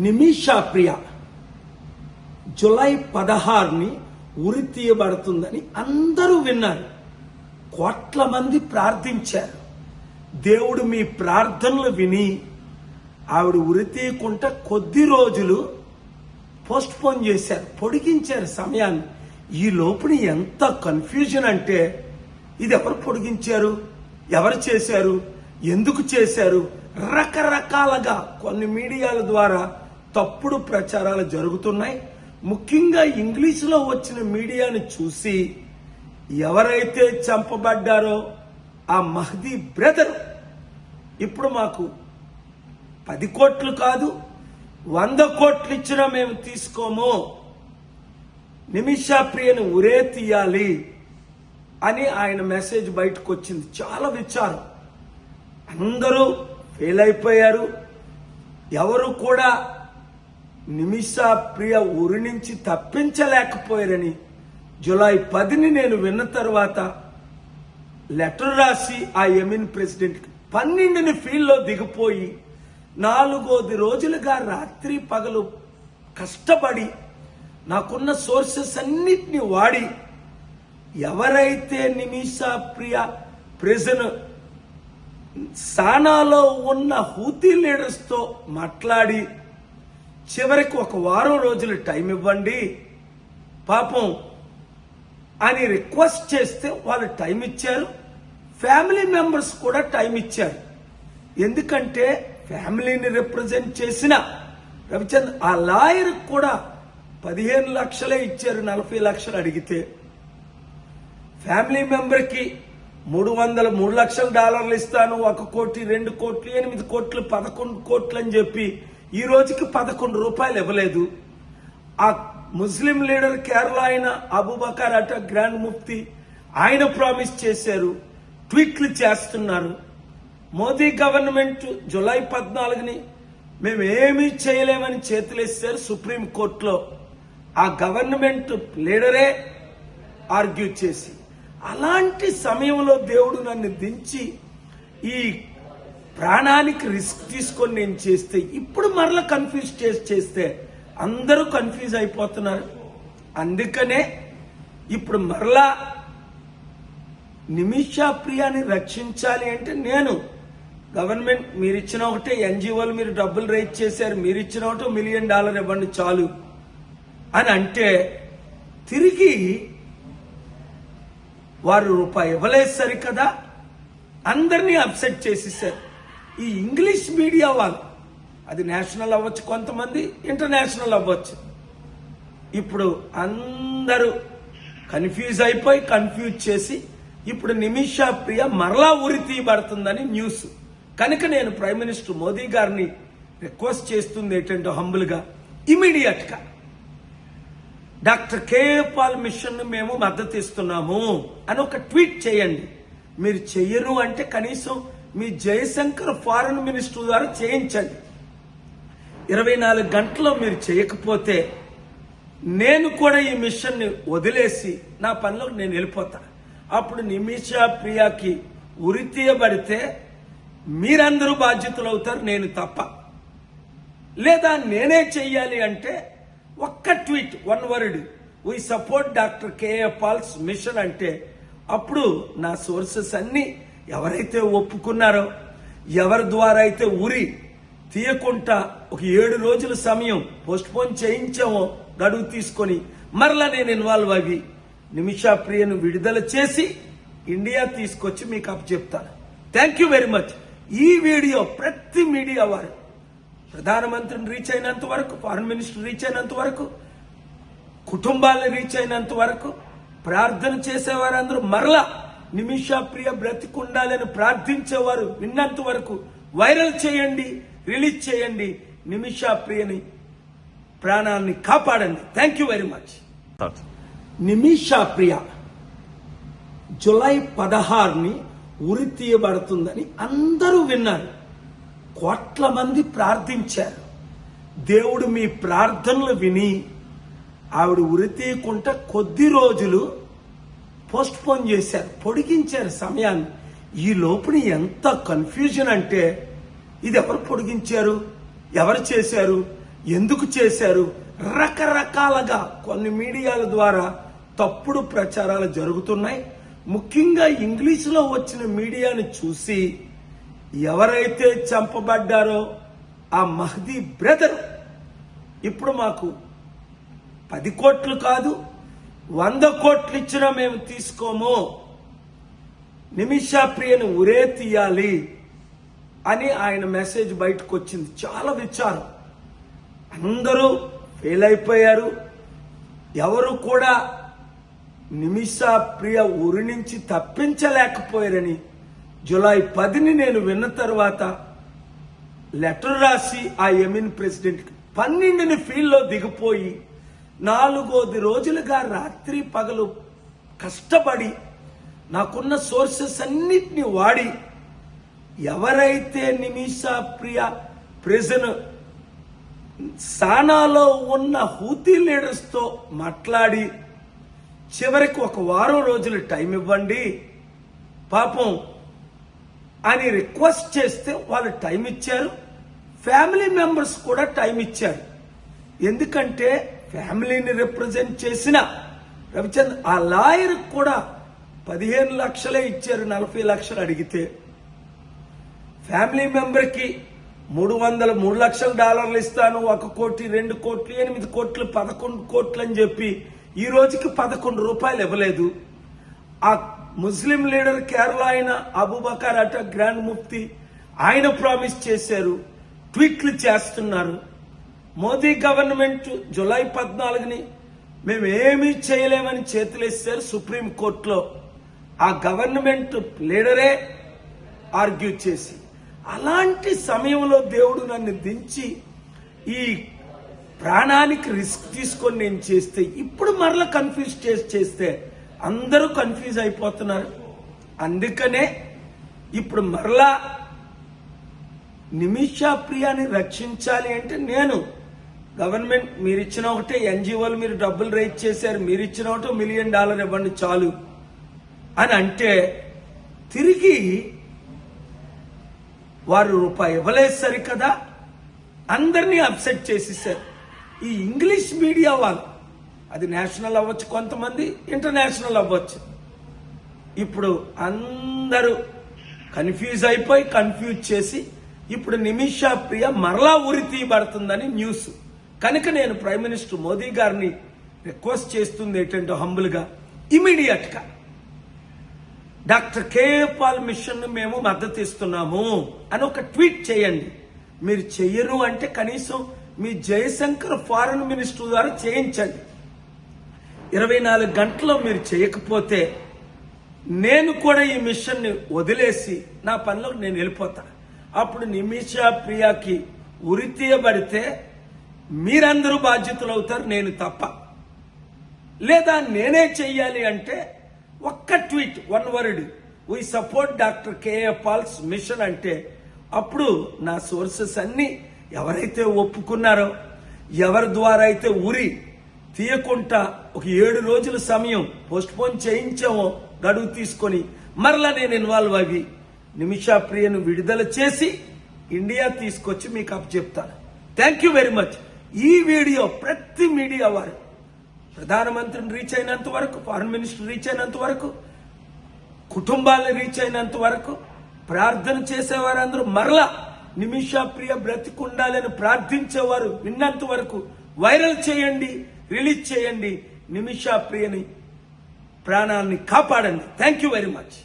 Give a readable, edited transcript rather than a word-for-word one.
Nimisha Priya July 16ని ఉరి తీయబడుతుందని అందరూ విన్నారు. కోట్ల మంది ప్రార్థించారు. దేవుడు మీ ప్రార్థనలు విని ఆవిడ ఉరి తీయకుండా కొద్ది రోజులు పోస్ట్ పోన్ చేశారు, పొడిగించారు సమయాన్ని. ఈ లోపుని ఎంత కన్ఫ్యూజన్ అంటే ఇది ఎవరు పొడిగించారు, ఎవరు చేశారు, ఎందుకు చేశారు, రకరకాలుగా కొన్ని మీడియాల ద్వారా తప్పుడు ప్రచారాలు జరుగుతున్నాయి. ముఖ్యంగా ఇంగ్లీష్లో వచ్చిన మీడియాని చూసి ఎవరైతే చంపబడ్డారో ఆ మహదీ బ్రదర్ ఇప్పుడు మాకు 10 కోట్లు కాదు 100 కోట్లు ఇచ్చినా మేము తీసుకోము, నిమిషా ప్రియను ఉరే తీయాలి అని ఆయన మెసేజ్ బయటకు వచ్చింది. చాలా విచారం. అందరూ ఫెయిల్ అయిపోయారు. ఎవరు కూడా నిమిషా ప్రియ ఉరి నుంచి తప్పించలేకపోయారని జూలై 10ని నేను విన్న తర్వాత లెటర్ రాసి ఆ యమీన్ ప్రెసిడెంట్కి 12ని ఫీల్డ్లో దిగిపోయి 4 రోజులుగా రాత్రి పగలు కష్టపడి నాకున్న సోర్సెస్ అన్నిటిని వాడి ఎవరైతే నిమిషా ప్రియ ప్రిజన్ సానాలో ఉన్న హూతీ లీడర్స్తో మాట్లాడి చివరికి 1 వారం రోజులు టైం ఇవ్వండి పాపం అని రిక్వెస్ట్ చేస్తే వాళ్ళు టైం ఇచ్చారు. ఫ్యామిలీ మెంబర్స్ కూడా టైం ఇచ్చారు. ఎందుకంటే ఫ్యామిలీని రిప్రజెంట్ చేసిన రవిచంద్ర ఆ లాయర్ కూడా 15 లక్షలే ఇచ్చారు. 40 లక్షలు అడిగితే ఫ్యామిలీ మెంబర్కి $300 లక్షల ఇస్తాను, 1 కోటి 2 కోట్లు 8 కోట్లు 11 కోట్లు అని చెప్పి ఈ రోజుకి 11 రూపాయలు ఇవ్వలేదు. ఆ ముస్లిం లీడర్ కేరళ ఆయన అబూబకర్ అట గ్రాండ్ ముఫ్తీ ఆయన ప్రామిస్ చేశారు, ట్వీట్లు చేస్తున్నారు. మోదీ గవర్నమెంట్ జూలై 14ని మేము ఏమీ చేయలేమని చేతులేశారు సుప్రీం కోర్టులో. ఆ గవర్నమెంట్ లీడరే ఆర్గ్యూ చేసి అలాంటి సమయంలో దేవుడు నన్ను దించి ఈ ప్రాణానికి రిస్క్ తీసుకొని నేను చేస్తే ఇప్పుడు మరలా కన్ఫ్యూజ్ చేస్తే అందరూ కన్ఫ్యూజ్ అయిపోతున్నారు. అందుకనే ఇప్పుడు మరలా నిమిషా ప్రియాని రక్షించాలి అంటే నేను గవర్నమెంట్ మీరు ఇచ్చిన ఒకటే, ఎన్జిఓలు మీరు డబ్బులు రైజ్ చేశారు, మీరు ఇచ్చిన ఒకటి $1 మిలియన్ ఇవ్వండి చాలు అని అంటే తిరిగి వారు రూపాయి ఇవ్వలేదు సరికదా అందరినీ అప్సెట్ చేసేసారు. ఈ ఇంగ్లీష్ మీడియా వాళ్ళు, అది నేషనల్ అవ్వచ్చు, కొంతమంది ఇంటర్నేషనల్ అవ్వచ్చు, ఇప్పుడు అందరూ కన్ఫ్యూజ్ చేసి ఇప్పుడు నిమిషా ప్రియ మరలా ఉరి తీయబడుతుందని న్యూస్. కనుక నేను ప్రైమ్ మినిస్టర్ మోదీ గారిని రిక్వెస్ట్ చేస్తుంది ఏంటంటే హంబుల్గా ఇమీడియట్ గా డాక్టర్ కేఏ పాల్ మిషన్ మేము మద్దతు ఇస్తున్నాము అని ఒక ట్వీట్ చేయండి. మీరు చెయ్యరు అంటే కనీసం మీ జయశంకర్ ఫారెన్ మినిస్టర్ ద్వారా చేయించండి. 24 గంటల్లో మీరు చేయకపోతే నేను కూడా ఈ మిషన్ని వదిలేసి నా పనిలోకి నేను వెళ్ళిపోతా. అప్పుడు నిమిషా ప్రియాకి ఉరి తీయబడితే మీరందరూ బాధ్యతలు అవుతారు, నేను తప్ప. లేదా నేనే చెయ్యాలి అంటే ఒక్క tweet, 1 word, we support doctor KA Paul's mission అంటే అప్పుడు నా సోర్సెస్ అన్ని ఎవరైతే ఒప్పుకున్నారో, ఎవరి ద్వారా అయితే ఉరి తీయకుండా ఒక 7 రోజుల సమయం పోస్ట్ పోన్ చేయించామో గడువు తీసుకొని మరలా నేను ఇన్వాల్వ్ అవి నిమిషా ప్రియను విడుదల చేసి ఇండియా తీసుకొచ్చి మీకు అప్పచెప్తాను. Thank you very much. ఈ వీడియో ప్రతి మీడియా వారు ప్రధానమంత్రిని రీచ్ అయినంత వరకు, ఫారెన్ మినిస్టర్ రీచ్ అయినంత వరకు, కుటుంబాలను రీచ్ అయినంత వరకు, ప్రార్థన చేసేవారందరూ మరలా నిమిషా ప్రియ బ్రతికుండాలని ప్రార్థించేవారు విన్నంత వరకు వైరల్ చేయండి, రిలీజ్ చేయండి. నిమిషా ప్రియని ప్రాణాన్ని కాపాడండి. Thank you very much. Nimisha Priya July 16ని ఉరి తీయబడుతుందని అందరూ విన్నారు. కోట్ల మంది ప్రార్థించారు. దేవుడు మీ ప్రార్థనలు విని ఆవిడ ఉరి తీయకుండా కొద్ది రోజులు పోస్ట్ పోన్ చేశారు, పొడిగించారు సమయాన్ని. ఈ లోపుని ఎంత కన్ఫ్యూజన్ అంటే ఇది ఎవరు పొడిగించారు, ఎవరు చేశారు, ఎందుకు చేశారు, రకరకాలుగా కొన్ని మీడియాల ద్వారా తప్పుడు ప్రచారాలు జరుగుతున్నాయి. ముఖ్యంగా ఇంగ్లీష్లో వచ్చిన మీడియాను చూసి ఎవరైతే చంపబడ్డారో ఆ మహదీ బ్రదర్ ఇప్పుడు మాకు 10 కోట్లు కాదు 100 కోట్లు ఇచ్చినా మేము తీసుకోము, నిమిషా ప్రియను ఉరే తీయాలి అని ఆయన మెసేజ్ బయటకు వచ్చింది. చాలా విచారం. అందరూ ఫెయిల్ అయిపోయారు. ఎవరు కూడా నిమిషా ప్రియ ఉరి నుంచి తప్పించలేకపోయారని జూలై 10ని నేను విన్న తర్వాత లెటర్ రాసి ఆ యమీన్ ప్రెసిడెంట్కి 12ని ఫీల్డ్లో దిగిపోయి 4 రోజులుగా రాత్రి పగలు కష్టపడి నాకున్న సోర్సెస్ అన్నిటిని వాడి ఎవరైతే నిమిషా ప్రియ ప్రిజన్ సానాలో ఉన్న హూతీ లీడర్స్తో మాట్లాడి చివరికి 1 వారం రోజులు టైం ఇవ్వండి పాపం అని రిక్వెస్ట్ చేస్తే వాళ్ళు టైం ఇచ్చారు. ఫ్యామిలీ మెంబర్స్ కూడా టైం ఇచ్చారు. ఎందుకంటే ఫ్యామిలీని రిప్రజెంట్ చేసిన రవిచంద్ర ఆ లాయర్ కూడా 15 లక్షలే ఇచ్చారు. 40 లక్షలు అడిగితే ఫ్యామిలీ మెంబర్కి $3 లక్షల డాలర్లు ఇస్తాను, 1 కోటి 2 కోట్లు 8 కోట్లు 11 కోట్లు అని చెప్పి ఈ రోజుకి 11 రూపాయలు ఇవ్వలేదు. ఆ ముస్లిం లీడర్ కేరళ అయిన అబూబకర్ అట గ్రాండ్ ముఫ్తీ ఆయన ప్రామిస్ చేశారు, ట్వీట్లు చేస్తున్నారు. మోదీ గవర్నమెంట్ జూలై 14ని మేము ఏమీ చేయలేమని చేతులేస్తారు సుప్రీం కోర్టులో. ఆ గవర్నమెంట్ లీడరే ఆర్గ్యూ చేసి అలాంటి సమయంలో దేవుడు నన్ను దించి ఈ ప్రాణానికి రిస్క్ తీసుకొని నేను చేస్తే ఇప్పుడు మరలా కన్ఫ్యూజ్ చేస్తే అందరూ కన్ఫ్యూజ్ అయిపోతున్నారు. అందుకనే ఇప్పుడు మరలా నిమిషా ప్రియాని రక్షించాలి అంటే నేను గవర్నమెంట్ మీరు ఇచ్చిన ఒకటే, ఎన్జిఓలు మీరు డబ్బులు రైజ్ చేశారు, మీరు ఇచ్చిన ఒకటే $1 మిలియన్ ఇవ్వండి చాలు అని అంటే తిరిగి వారు రూపాయి ఇవ్వలేదు సరికదా అందరినీ అప్సెట్ చేసేసారు. ఈ ఇంగ్లీష్ మీడియా వాళ్ళు అది నేషనల్ అవ్వచ్చు, కొంతమంది ఇంటర్నేషనల్ అవ్వచ్చు. ఇప్పుడు అందరూ కన్ఫ్యూజ్ చేసి ఇప్పుడు నిమిషా ప్రియ మరలా ఉరి తీయబడుతుందని న్యూస్. కనుక నేను ప్రైమ్ మినిస్టర్ మోదీ గారిని రిక్వెస్ట్ చేస్తుంది ఏంటంటే హంబుల్గా ఇమీడియట్ గా డాక్టర్ కేఏ పాల్ మిషన్ మేము మద్దతు ఇస్తున్నాము అని ఒక ట్వీట్ చేయండి. మీరు చెయ్యరు అంటే కనీసం మీ జయశంకర్ ఫారెన్ మినిస్టర్ ద్వారా చేయించండి. 24 గంటల్లో మీరు చేయకపోతే నేను కూడా ఈ మిషన్ని వదిలేసి నా పనిలో నేను వెళ్ళిపోతా. అప్పుడు నిమిషా ప్రియాకి ఉరి తీయబడితే మీరందరూ బాధ్యతలు అవుతారు, నేను తప్ప. లేదా నేనే చెయ్యాలి అంటే ఒక్క tweet 1 word we support doctor KA Paul's mission అంటే అప్పుడు నా సోర్సెస్ అన్ని ఎవరైతే ఒప్పుకున్నారో ఎవరి ద్వారా అయితే ఉరి తీయకుండా ఒక 7 రోజుల సమయం పోస్ట్ పోన్ చేయించామో గడువు తీసుకొని మరలా నేను ఇన్వాల్వ్ అవి నిమిషా ప్రియను విడుదల చేసి ఇండియా తీసుకొచ్చి మీకు అప్పచెప్తాను. Thank you very much. ఈ వీడియో ప్రతి మీడియా వారు ప్రధానమంత్రిని రీచ్ అయినంత వరకు, ఫారెన్ మినిస్టర్ రీచ్ అయినంత వరకు, కుటుంబాలను రీచ్ అయినంత వరకు, ప్రార్థన చేసేవారందరూ మరలా నిమిషా ప్రియ బ్రతికుండాలని ప్రార్థించేవారు విన్నంత వరకు వైరల్ చేయండి, రిలీజ్ చేయండి. నిమిషా ప్రియని ప్రాణాన్ని కాపాడండి. Thank you very much.